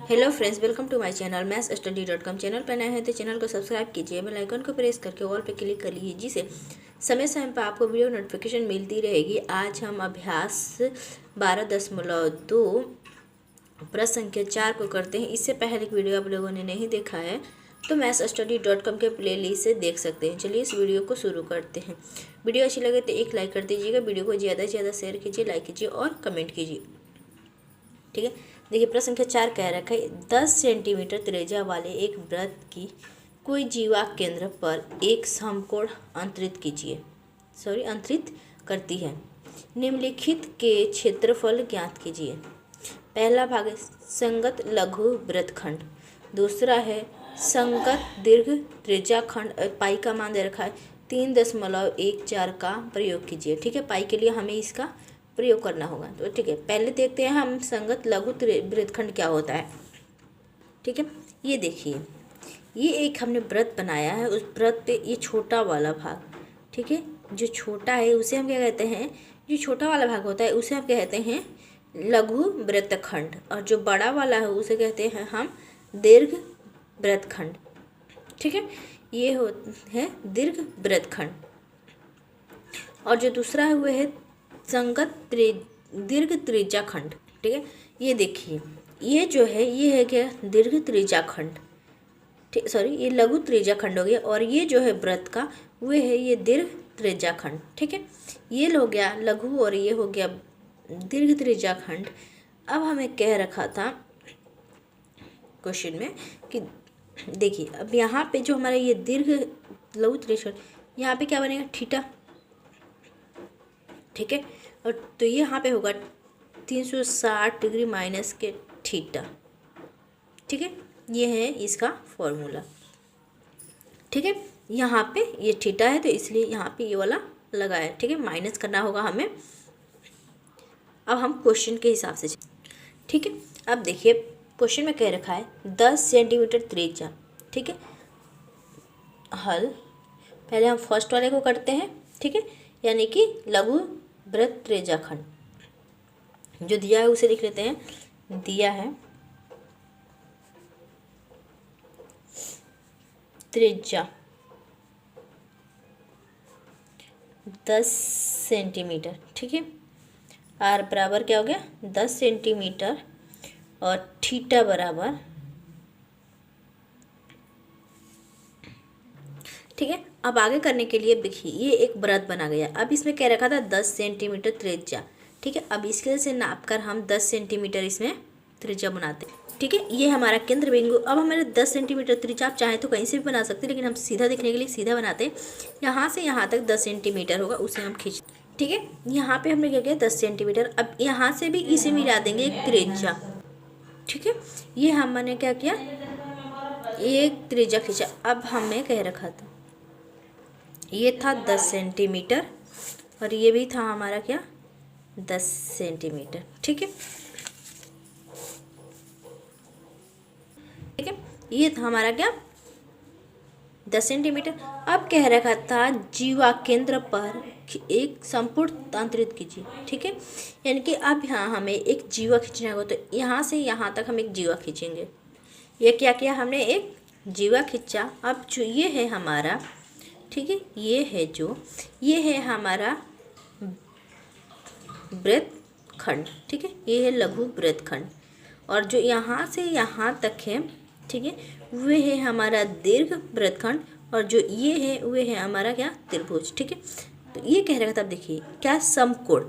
Hello friends, welcome to my channel mathsstudy.com। Channel पर नए हैं तो चैनल को सब्सक्राइब कीजिए, बेल आइकन को प्रेस करके ऑल पे क्लिक कर लीजिए, जिससे समय समय पर आपको वीडियो नोटिफिकेशन मिलती रहेगी। आज हम अभ्यास 12.2 प्रश्न संख्या 4 को करते हैं। इससे पहले की वीडियो आप लोगों ने नहीं देखा है तो mathsstudy.com के प्लेलिस्ट से देख सकते हैं। चलिए इस वीडियो को शुरू करते हैं। वीडियो अच्छी लगे तो एक लाइक कर दीजिएगा, वीडियो को ज़्यादा से ज़्यादा शेयर कीजिए, लाइक कीजिए और कमेंट कीजिए। ठीक है, देखिए प्रश्न संख्या 4 कह रखा है 10 सेंटीमीटर त्रिज्या वाले एक वृत्त की कोई जीवा केंद्र पर एक समकोण अंतरित करती है। निम्नलिखित के क्षेत्रफल ज्ञात कीजिए। पहला भाग है संगत लघु वृत्तखंड, दूसरा है संगत दीर्घ त्रिज्याखंड। पाई का मान दे रखा है 3.14 का प्रयोग कीजिए। ठीक है, पाई के लिए हमें इसका प्रयोग करना होगा। तो ठीक है, पहले देखते हैं हम संगत लघु वृत्तखंड क्या होता है। ठीक है, ये देखिए, ये एक हमने वृत्त बनाया है। उस वृत्त पे ये छोटा वाला भाग, ठीक है, जो छोटा है उसे हम क्या कहते हैं, जो छोटा वाला भाग होता है उसे हम कहते हैं लघु वृत्तखंड, और जो बड़ा वाला है उसे कहते हैं हम दीर्घ वृत्तखंड। ठीक है, ये है दीर्घ वृत्तखंड। और जो दूसरा है वह है संगत दीर्घ त्रिज्याखंड। ठीक है, ये देखिए, ये जो है ये है क्या, दीर्घ त्रिज्याखंड। ठीक, सॉरी, ये लघु त्रिज्याखंड हो गया, और ये जो है वृत्त का वो है ये दीर्घ त्रिज्याखंड। ठीक है, ये हो गया लघु और ये हो गया दीर्घ त्रिज्याखंड। अब हमें कह रखा था क्वेश्चन में कि देखिए, अब यहाँ पे जो हमारा ये दीर्घ लघु त्रिज्याखंड, यहाँ पे क्या बनेगा, थीटा। ठीक है, और तो ये यहाँ पे होगा 360 डिग्री माइनस के थीटा। ठीक है, ये है इसका फॉर्मूला। ठीक है, यहाँ पे ये थीटा है तो इसलिए यहाँ पे ये वाला लगाया। ठीक है, माइनस करना होगा हमें। अब हम क्वेश्चन के हिसाब से, ठीक है, अब देखिए क्वेश्चन में कह रखा है 10 सेंटीमीटर त्रिज्या। ठीक है, हल पहले हम फर्स्ट वाले को करते हैं। ठीक है, यानी कि लघु वृत्त त्रिज्याखंड जो दिया है उसे लिख लेते हैं। दिया है त्रिज्या 10 सेंटीमीटर। ठीक है, आर बराबर क्या हो गया 10 सेंटीमीटर, और थीटा बराबर, ठीक है, अब आगे करने के लिए देखिए ये एक वृत्त बना गया। अब इसमें कह रखा था 10 सेंटीमीटर त्रिज्या। ठीक है, अब इसके से नाप कर हम 10 सेंटीमीटर इसमें त्रिज्या बनाते हैं। ठीक है, ये हमारा केंद्र बिंदु। अब हमारे 10 सेंटीमीटर त्रिज्या, आप चाहें तो कहीं से भी बना सकते हैं, लेकिन हम सीधा देखने के लिए सीधा बनाते हैं। यहाँ से यहाँ तक 10 सेंटीमीटर होगा, उसे हम खींच। ठीक है, यहाँ पे हमने क्या किया 10 सेंटीमीटर। अब यहाँ से भी इसे मिला देंगे एक त्रिज्या। ठीक है, ये हमने क्या किया, एक त्रिज्या खींचा। अब हमें कह रखा था ये था 10 सेंटीमीटर, और ये भी था हमारा क्या 10 सेंटीमीटर। ठीक है, ठीक है, ये था हमारा क्या 10 सेंटीमीटर। अब कह रखा था जीवा केंद्र पर एक संपूर्ण अंतरित कीजिए। ठीक है, यानी कि अब यहाँ हमें एक जीवा खींचना होगा, तो यहाँ से यहाँ तक हम एक जीवा खींचेंगे। ये क्या किया हमने, एक जीवा खींचा। अब जो ये है हमारा, ठीक है, ये है हमारा वृत्तखंड। ठीक है, ये है लघु वृत्तखंड, और जो यहाँ से यहाँ तक है, ठीक है, वे है हमारा दीर्घ वृत्तखंड, और जो ये है वे है हमारा क्या त्रिभुज। ठीक है, तो ये कह रखा था, अब देखिए क्या समकोण,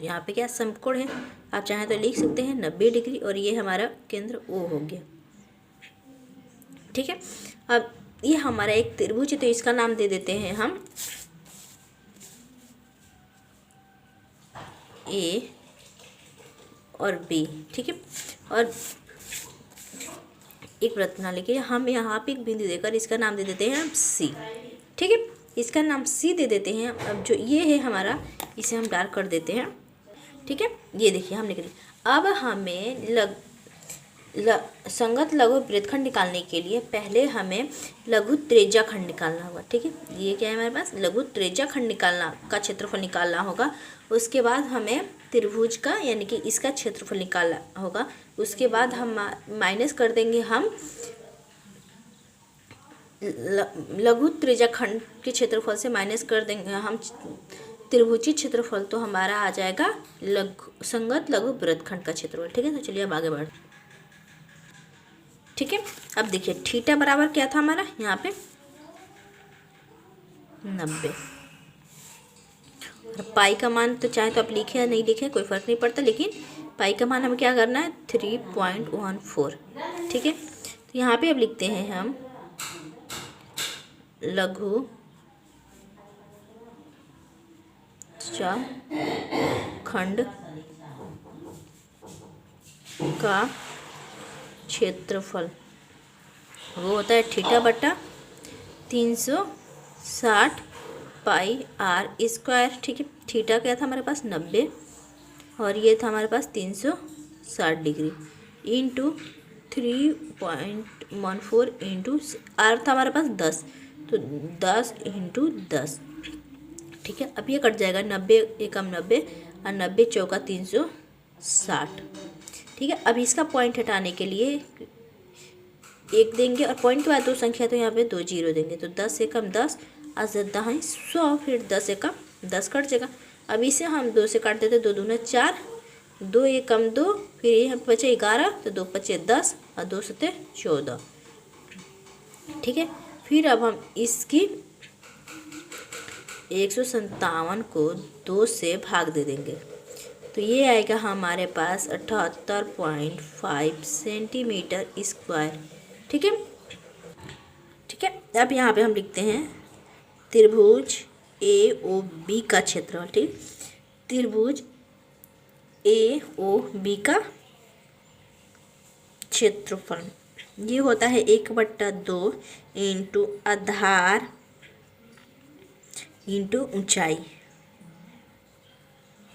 यहाँ पे क्या समकोण है, आप चाहें तो लिख सकते हैं 90 डिग्री, और ये हमारा केंद्र ओ हो गया। ठीक है, अब ये हमारा एक त्रिभुज है, तो इसका नाम दे देते हैं हम ए और बी। ठीक है, और एक वृत्त बना लेके हम यहाँ पे एक बिंदु देकर इसका नाम दे देते हैं हम सी। ठीक है, इसका नाम सी दे देते हैं। अब जो ये है हमारा, इसे हम डार्क कर देते हैं। ठीक है, ये देखिए हमने कर लिया। अब हमें संगत लघु वृत्तखंड निकालने के लिए पहले हमें लघु त्रिज्याखंड निकालना होगा। ठीक है, ये क्या है हमारे पास, लघु त्रिज्याखंड निकालना का क्षेत्रफल निकालना होगा। उसके बाद हमें त्रिभुज का यानी कि इसका क्षेत्रफल निकालना होगा। उसके बाद हम माइनस कर देंगे हम लघु त्रिज्याखंड के क्षेत्रफल से माइनस कर देंगे हम त्रिभुजी क्षेत्रफल, तो हमारा आ जाएगा संगत लघु वृत्तखंड का क्षेत्रफल। ठीक है, तो चलिए अब आगे बढ़। ठीक है, अब देखिए थीटा बराबर क्या था हमारा यहाँ पे 90, और पाई का मान तो चाहे तो आप लिखे या नहीं लिखे कोई फर्क नहीं पड़ता, लेकिन पाई का मान हमें क्या करना है 3.14। ठीक है, तो यहाँ पे अब लिखते हैं हम लघु खंड का क्षेत्रफल वो होता है थीटा बटा 360 पाई आर स्क्वायर। ठीक है, थीटा क्या था हमारे पास 90 और ये था हमारे पास 360 डिग्री इंटू 3.14 इंटू आर था हमारे पास 10, तो 10 इंटू 10। ठीक है, अब ये कट जाएगा 90 एकम 90 और 90 चौका 360। ठीक है, अब इसका पॉइंट हटाने के लिए 1 देंगे और पॉइंट के बाद 2 संख्या, तो यहाँ पे 2 जीरो देंगे, तो 10 एकम 10 अज़दा है 100, फिर 10 एकम 10 कट जाएगा। अब इसे हम 2 से काट देते, 2 दूना 4, 2 एकम 2, फिर यहाँ बचे 11, तो 2 पचे 10 और 2 सते 14। ठीक है, फिर अब हम इसकी 157 को 2 से भाग दे देंगे, तो ये आएगा हमारे पास 78.5 सेंटीमीटर स्क्वायर। ठीक है, ठीक है, अब यहाँ पे हम लिखते हैं त्रिभुज AOB का क्षेत्रफल। ठीक, त्रिभुज AOB का क्षेत्रफल ये होता है 1/2 इंटू आधार इंटू ऊंचाई।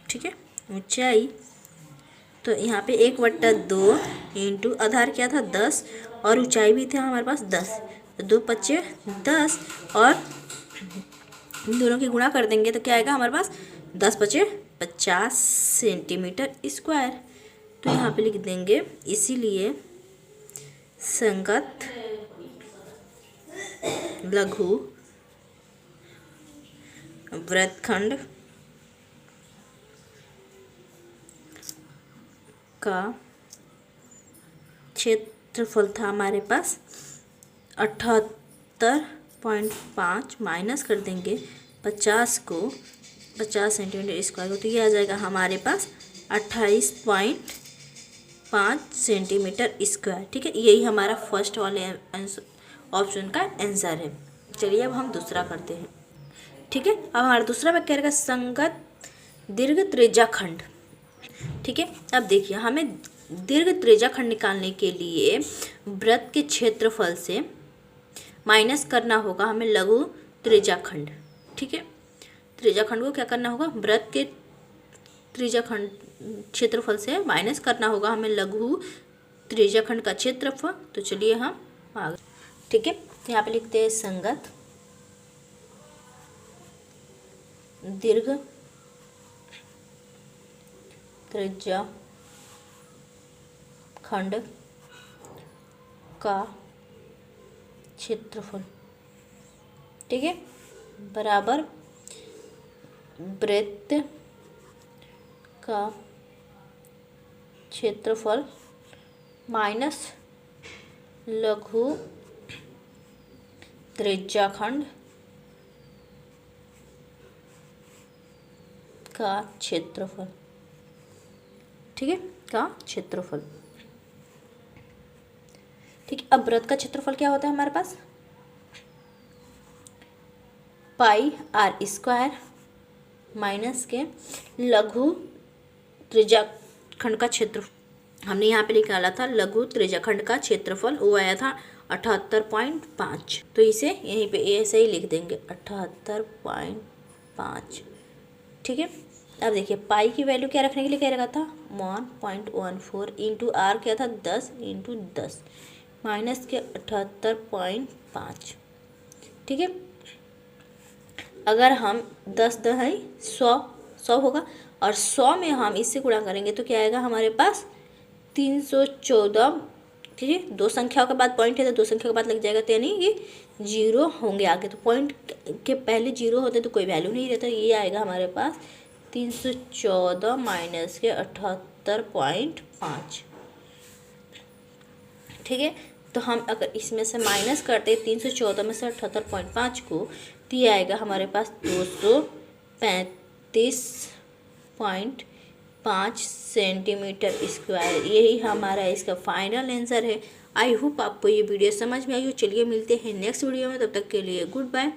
ठीक है, ऊंचाई तो यहाँ पे 1/2 इंटू आधार क्या था 10 और ऊंचाई भी था हमारे पास 10, तो 2 पच्चे 10 और इन दोनों की गुणा कर देंगे तो क्या आएगा हमारे पास 10 पचे 50 सेंटीमीटर स्क्वायर। तो यहाँ पे लिख देंगे इसीलिए संगत लघु वृत्तखंड का क्षेत्रफल था हमारे पास 78.5 माइनस कर देंगे 50 को 50 सेंटीमीटर स्क्वायर को, तो ये आ जाएगा हमारे पास 28.5 सेंटीमीटर स्क्वायर। ठीक है, यही हमारा फर्स्ट वाले ऑप्शन का आंसर है। चलिए अब हम दूसरा करते हैं। ठीक है, अब हमारा दूसरा वाक्य रहेगा संगत दीर्घ त्रिज्याखंड। ठीक है, अब देखिए हमें दीर्घ त्रिज्याखंड निकालने के लिए वृत्त के क्षेत्रफल से माइनस करना होगा हमें लघु त्रिज्याखंड। ठीक है, त्रिज्याखंड को क्या करना होगा वृत्त के त्रिज्याखंड क्षेत्रफल से माइनस करना होगा हमें लघु त्रिज्याखंड का क्षेत्रफल। तो चलिए हम आगे। ठीक है, यहाँ पे लिखते हैं संगत दीर्घ त्रिज्याखंड का क्षेत्रफल। ठीक है, बराबर वृत्त का क्षेत्रफल माइनस लघु त्रिज्याखंड का क्षेत्रफल। ठीक है, का क्षेत्रफल। ठीक है, अब वृत्त का क्षेत्रफल क्या होता है हमारे पास पाई आर स्क्वायर माइनस के लघु त्रिज्याखंड का क्षेत्रफल। हमने यहाँ पे निकाला था लघु त्रिज्याखंड का क्षेत्रफल, वो आया था 78.5, तो इसे यहीं पे ऐसे ही लिख देंगे 78.5। ठीक है, अब देखिए पाई की वैल्यू क्या रखने के लिए कह रखा था 1.14 इंटू आर क्या था 10 इंटू 10 माइनस के 78.5। ठीक है, अगर हम 10 दहाई 100 होगा और 100 में हम इससे गुणा करेंगे तो क्या आएगा हमारे पास 314। ठीक है, दो संख्याओं के बाद पॉइंट है तो दो संख्या के बाद लग जाएगा, तो यानी ये जीरो होंगे आगे। तो पॉइंट के पहले जीरो होते तो कोई वैल्यू नहीं रहता। ये आएगा हमारे पास 314 माइनस के 78.5। ठीक है, तो हम अगर इसमें से माइनस करते 314 में से 78.5 को, तो ये आएगा हमारे पास 235.5 सेंटीमीटर स्क्वायर। यही हमारा इसका फाइनल आंसर है। आई होप आपको ये वीडियो समझ में आई हो। चलिए मिलते हैं नेक्स्ट वीडियो में, तब तक के लिए गुड बाय।